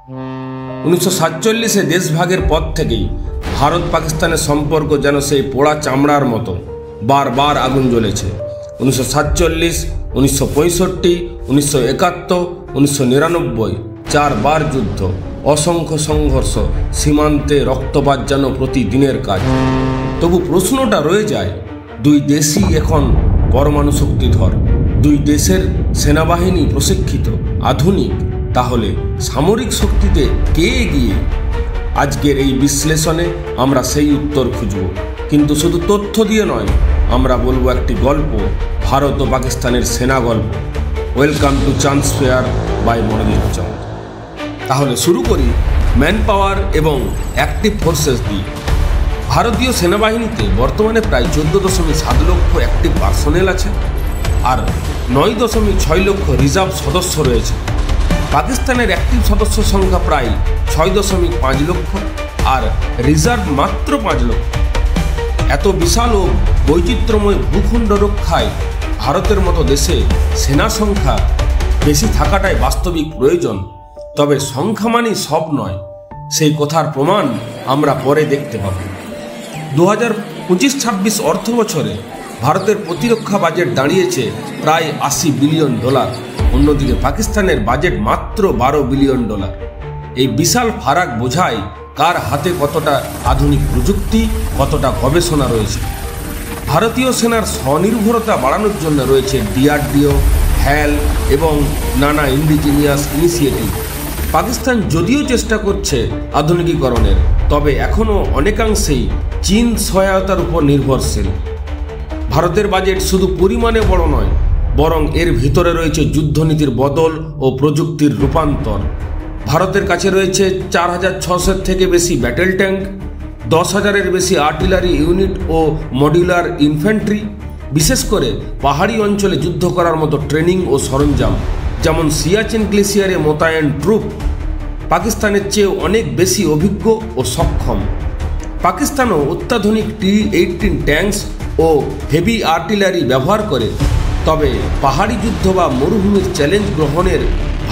1947-এ দেশভাগের পর থেকেই ভারত পাকিস্তানের সম্পর্ক যেন সেই পোড়া চামড়ার মতো বারবার আগুন জ্বলেছে। 1947, 1965, 1971, 1999 চারবার যুদ্ধ, অসংখ্য সংঘর্ষ, সীমান্তে রক্তপাত যেন প্রতিদিনের কাজ। তবু প্রশ্নটা রয়ে যায়, দুই দেশই এখন পরমাণু শক্তিধর, দুই দেশের সেনাবাহিনী প্রশিক্ষিত, আধুনিক, তাহলে সামরিক শক্তিতে কে এগিয়ে? আজকের এই বিশ্লেষণে আমরা সেই উত্তর খুঁজব, কিন্তু শুধু তথ্য দিয়ে নয়, আমরা বলবো একটি গল্প, ভারত ও পাকিস্তানের সেনা গল্প। Welcome to chance fair by Monodip Chand. তাহলে শুরু করি ম্যান পাওয়ার এবং অ্যাক্টিভ ফোর্সেস দিয়ে। ভারতীয় সেনাবাহিনীতে বর্তমানে প্রায় 14.7 লক্ষ অ্যাক্টিভ পার্সোনেল আছে আর 9.6 লক্ষ রিজার্ভ সদস্য রয়েছে। পাকিস্তানের অ্যাক্টিভ সদস্য সংখ্যা প্রায় 6.5 লক্ষ আর রিজার্ভ মাত্র 5 লক্ষ। এত বিশাল ও বৈচিত্র্যময় ভূখণ্ড রক্ষায় ভারতের মতো দেশে সেনা সংখ্যা বেশি থাকাটাই বাস্তবিক প্রয়োজন। তবে সংখ্যা মানেই সব নয়, সেই কথার প্রমাণ আমরা পরে দেখতে পাব। 2025-26 অর্থ বছরে ভারতের প্রতিরক্ষা বাজেট দাঁড়িয়েছে প্রায় $80 বিলিয়ন। অন্যদিকে পাকিস্তানের বাজেট মাত্র $12 বিলিয়ন। এই বিশাল ফারাক বোঝায় কার হাতে কতটা আধুনিক প্রযুক্তি, কতটা গবেষণা রয়েছে। ভারতীয় সেনার স্বনির্ভরতা বাড়ানোর জন্য রয়েছে DRDO, HAL এবং নানা ইন্ডিজিনিয়াস ইনিশিয়েটিভ। পাকিস্তান যদিও চেষ্টা করছে আধুনিকীকরণের, তবে এখনও অনেকাংশেই চীন সহায়তার উপর নির্ভরশীল। ভারতের বাজেট শুধু পরিমাণে বড় নয়, বরং এর ভিতরে রয়েছে যুদ্ধনীতির বদল ও প্রযুক্তির রূপান্তর। ভারতের কাছে রয়েছে 4,600 থেকে বেশি ব্যাটেল ট্যাঙ্ক, 10,000-এর বেশি আর্টিলারি ইউনিট ও মডিউলার ইনফ্যান্ট্রি, বিশেষ করে পাহাড়ি অঞ্চলে যুদ্ধ করার মতো ট্রেনিং ও সরঞ্জাম, যেমন সিয়াচেন গ্লেসিয়ারে মোতায়েন ট্রুপ পাকিস্তানের চেয়ে অনেক বেশি অভিজ্ঞ ও সক্ষম। পাকিস্তানও অত্যাধুনিক T-18 ট্যাঙ্কস ও হেভি আর্টিলারি ব্যবহার করে, তবে পাহাড়ি যুদ্ধ বা মরুভূমির চ্যালেঞ্জ গ্রহণের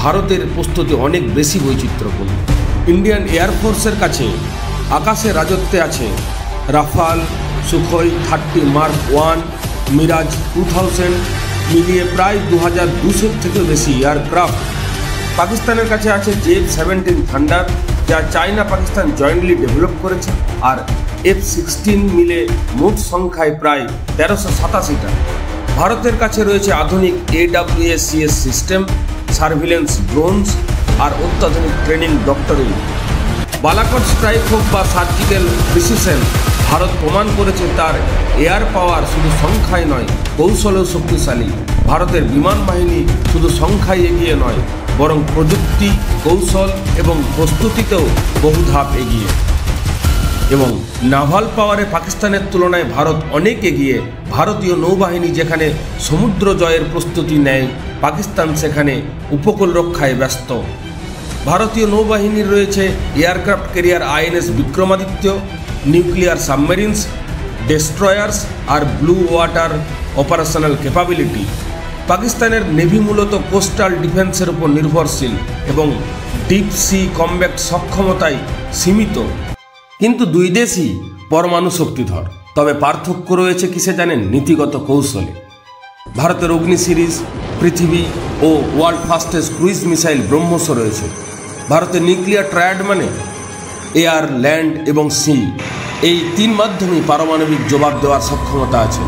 ভারতের প্রস্তুতি অনেক বেশি বৈচিত্র্যপূর্ণ। ইন্ডিয়ান এয়ারফোর্সের কাছে আকাশে রাজত্বে আছে রাফাল, সুখোই 30 মার্ক 1, মিরাজ 2000 মিলিয়ে প্রায় 2200 থেকে বেশি এয়ারক্রাফট। পাকিস্তানের কাছে আছে J-17 থান্ডার, যা চায়না পাকিস্তান জয়েন্টলি ডেভেলপ করেছে, আর F-16 মিলে মোট সংখ্যায় প্রায় 1387টা। ভারতের কাছে রয়েছে আধুনিক AWACS সিস্টেম, সার্ভিলেন্স ড্রোনস আর অত্যাধুনিক ট্রেনিং ডক্টরিন। বালাকোট স্ট্রাইক হোক বা সার্জিক্যাল প্রিসিশন, ভারত প্রমাণ করেছে তার এয়ার পাওয়ার শুধু সংখ্যায় নয়, কৌশলেও শক্তিশালী। ভারতের বিমান বাহিনী শুধু সংখ্যায় এগিয়ে নয়, বরং প্রযুক্তি, কৌশল এবং প্রস্তুতিতেও বহু ধাপ এগিয়ে। এবং নাভাল পাওয়ারে পাকিস্তানের তুলনায় ভারত অনেক এগিয়ে। ভারতীয় নৌবাহিনী যেখানে সমুদ্র জয়ের প্রস্তুতি নেয়, পাকিস্তান সেখানে উপকূল রক্ষায় ব্যস্ত। ভারতীয় নৌবাহিনীর রয়েছে aircraft carrier INS Vikramaditya, nuclear submarines, destroyers আর ব্লু ওয়াটার অপারেশনাল ক্যাপাবিলিটি। পাকিস্তানের নেভি মূলত কোস্টাল ডিফেন্সের উপর নির্ভরশীল এবং ডিপ সি কমব্যাট সক্ষমতায় সীমিত। কিন্তু দুই দেশই পরমাণু শক্তিধর, তবে পার্থক্য রয়েছে কিসে জানেন? নীতিগত কৌশলে। ভারতের অগ্নি সিরিজ, পৃথিবী ও world fastest cruise missile BrahMos রয়েছে। ভারতের নিউক্লিয়ার ট্রায়াড মানে এয়ার, ল্যান্ড এবং সি, এই 3 মাধ্যমেই পারমাণবিক জবাব দেওয়ার সক্ষমতা আছে।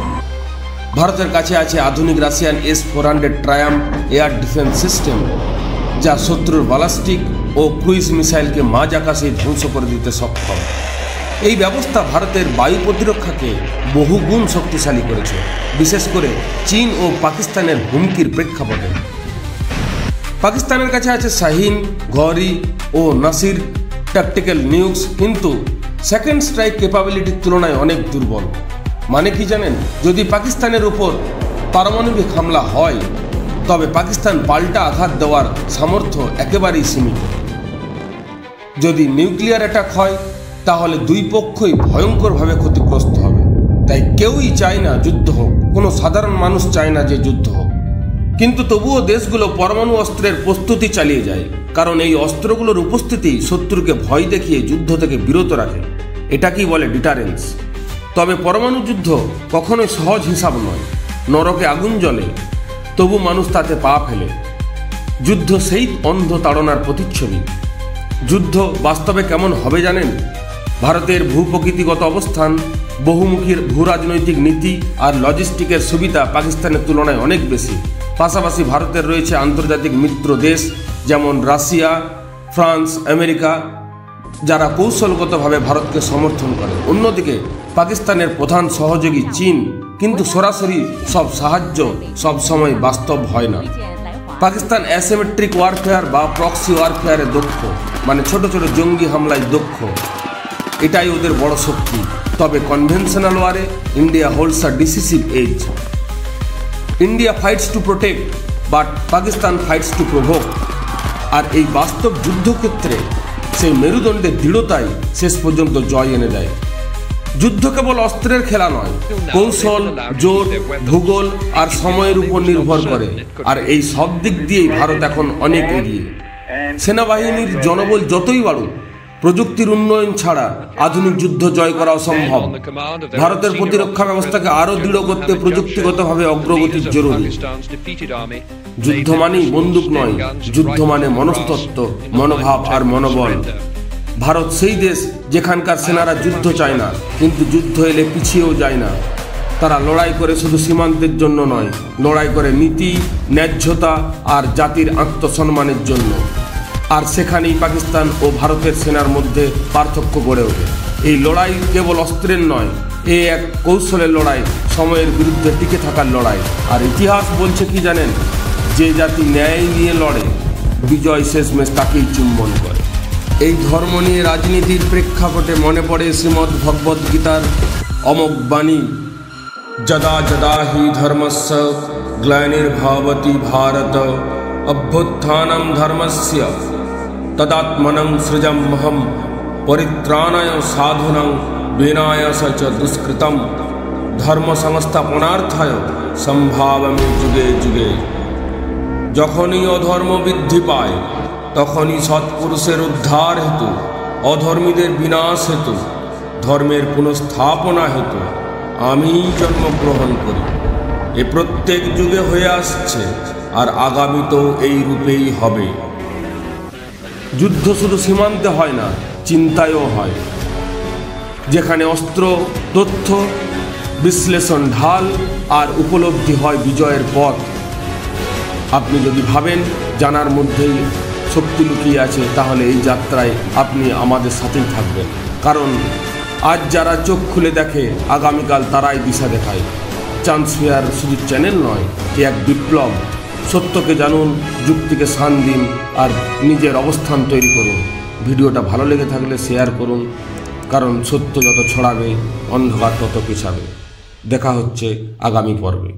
ভারতের কাছে আছে আধুনিক Russian S-400 Triumf air defence system, যা শত্রুর ব্যালিস্টিক ও ক্রুইজ মিসাইলকে মাঝ আকাশে ধ্বংস করে দিতে সক্ষম। এই ব্যবস্থা ভারতের বায়ু প্রতিরক্ষাকে বহুগুণ শক্তিশালী করেছে, বিশেষ করে চীন ও পাকিস্তানের হুমকির প্রেক্ষাপটে। পাকিস্তানের কাছে আছে শাহিন, ঘরি ও নাসির ট্যাকটিক্যাল নিউক্স, কিন্তু সেকেন্ড স্ট্রাইক ক্যাপাবিলিটির তুলনায় অনেক দুর্বল। মানে কি জানেন? যদি পাকিস্তানের উপর পারমাণবিক হামলা হয়, তবে পাকিস্তান পাল্টা আঘাত দেওয়ার সামর্থ্য একেবারেই সীমিত। যদি নিউক্লিয়ার অ্যাটাক হয়, তাহলে দুই পক্ষই ভয়ঙ্করভাবে ক্ষতিগ্রস্ত হবে। তাই কেউই চায় না যুদ্ধ হোক, কোনো সাধারণ মানুষ চায় না যে যুদ্ধ হোক। কিন্তু তবুও দেশগুলো পরমাণু অস্ত্রের প্রস্তুতি চালিয়ে যায়, কারণ এই অস্ত্রগুলোর উপস্থিতি শত্রুকে ভয় দেখিয়ে যুদ্ধ থেকে বিরত রাখে। এটাকেই বলে ডিটারেন্স। তবে পরমাণু যুদ্ধ কখনোই সহজ হিসাব নয়। নরকে আগুন জ্বলে, তবু মানুষ তাতে পা ফেলে। যুদ্ধ সেই অন্ধ তাড়নার প্রতিচ্ছবি। যুদ্ধ বাস্তবে কেমন হবে জানেন? ভারতের ভূপ্রকৃতিগত অবস্থান, বহুমুখী ভূরাজনৈতিক নীতি আর লজিস্টিকের সুবিধা পাকিস্তানের তুলনায় অনেক বেশি। পাশাপাশি ভারতের রয়েছে আন্তর্জাতিক মিত্র দেশ যেমন রাশিয়া, ফ্রান্স, আমেরিকা, যারা কৌশলগতভাবে ভারতকে সমর্থন করে। অন্যদিকে পাকিস্তানের প্রধান সহযোগী চীন, কিন্তু সরাসরি সব সাহায্য সবসময় বাস্তব হয় না। পাকিস্তান অ্যাসিমেট্রিক ওয়ারফেয়ার বা প্রক্সি ওয়ারফেয়ারে দক্ষ, মানে ছোট ছোট জঙ্গি হামলায় দক্ষ। এটাই ওদের বড় শক্তি। তবে কনভেনশনাল ওয়ারে India holds a decisive edge. India fights to protect, but Pakistan fights to provoke. আর এই বাস্তব যুদ্ধক্ষেত্রে সেই মেরুদণ্ডের দৃঢ়তাই শেষ পর্যন্ত জয় এনে দেয়। যুদ্ধ কেবল অস্ত্রের খেলা নয়, কৌশল, জোট, ভূগোল আর সময়ের উপর নির্ভর করে। আর এই সব দিক দিয়েই ভারত এখন অনেক এগিয়ে। সেনাবাহিনীর জনবল যতই বাড়ুক, প্রযুক্তির উন্নয়ন ছাড়া আধুনিক যুদ্ধ জয় করা অসম্ভব। ভারতের প্রতিরক্ষা ব্যবস্থাকে আরও দৃঢ় করতে প্রযুক্তিগতভাবে অগ্রগতি জরুরি। যুদ্ধ মানেই বন্দুক নয়, যুদ্ধ মানে মনস্তত্ত্ব, মনোভাব আর মনোবল। ভারত সেই দেশ যেখানকার সেনারা যুদ্ধ চায় না, কিন্তু যুদ্ধ এলে পিছিয়েও যায় না। তারা লড়াই করে শুধু সীমান্তের জন্য নয়, লড়াই করে নীতি, ন্যায্যতা আর জাতির আত্মসম্মানের জন্য। আর সেখানেই পাকিস্তান ও ভারতের সেনার মধ্যে পার্থক্য গড়ে ওঠে। এই লড়াই কেবল অস্ত্রের নয়, এ এক কৌশলের লড়াই, সময়ের বিরুদ্ধে টিকে থাকার লড়াই। আর ইতিহাস বলছে কি জানেন? যে জাতি ন্যায় নিয়ে লড়ে, বিজয় শেষমেশ তাকেই চুম্বন করে। এই ধর্ম নিয়ে রাজনীতির প্রেক্ষাপটে মনে পড়ে শ্রীমদ্ ভগবদ্ গীতার অমোঘ বাণী, যদা যদা হি ধর্মস্য গ্লানির্ভবতি ভারত অভ্যুত্থানম ধর্মস্য তদাত্মনং সৃজমহম পরিত্রাণায় সাধুনং বিনাশায় চ দুষ্কৃতম ধর্ম সংস্থাপনার্থায় সম্ভাবামি যুগে যুগে। যখনই অধর্ম বৃদ্ধি পায়, তখনই সৎপুরুষের উদ্ধার হেতু, অধর্মীদের বিনাশ হেতু, ধর্মের পুনঃস্থাপনা হেতু আমি জন্মগ্রহণ করি। এ প্রত্যেক যুগে হয়ে আসছে, আর আগামীতেও এই রূপেই হবে। যুদ্ধ শুধু সীমান্তে হয় না, চিন্তায়ও হয়। যেখানে অস্ত্র, তথ্য, বিশ্লেষণ ঢাল আর উপলব্ধি হয় বিজয়ের পথ। আপনি যদি ভাবেন জানার মধ্যেই শক্তি লুকিয়ে আছে, তাহলে এই যাত্রায় আপনি আমাদের সাথেই থাকবেন। কারণ আজ যারা চোখ খুলে দেখে, আগামীকাল তারাই দিশা দেখায়। চান্স ফেয়ার শুধু চ্যানেল নয়, এ এক বিপ্লব। সত্যকে জানুন, যুক্তিকে স্থান দিন আর নিজের অবস্থান তৈরি করুন। ভিডিওটা ভালো লেগে থাকলে শেয়ার করুন, কারণ সত্য যত ছড়াবে, অন্ধকার তত পিছাবে। দেখা হচ্ছে আগামী পর্বে।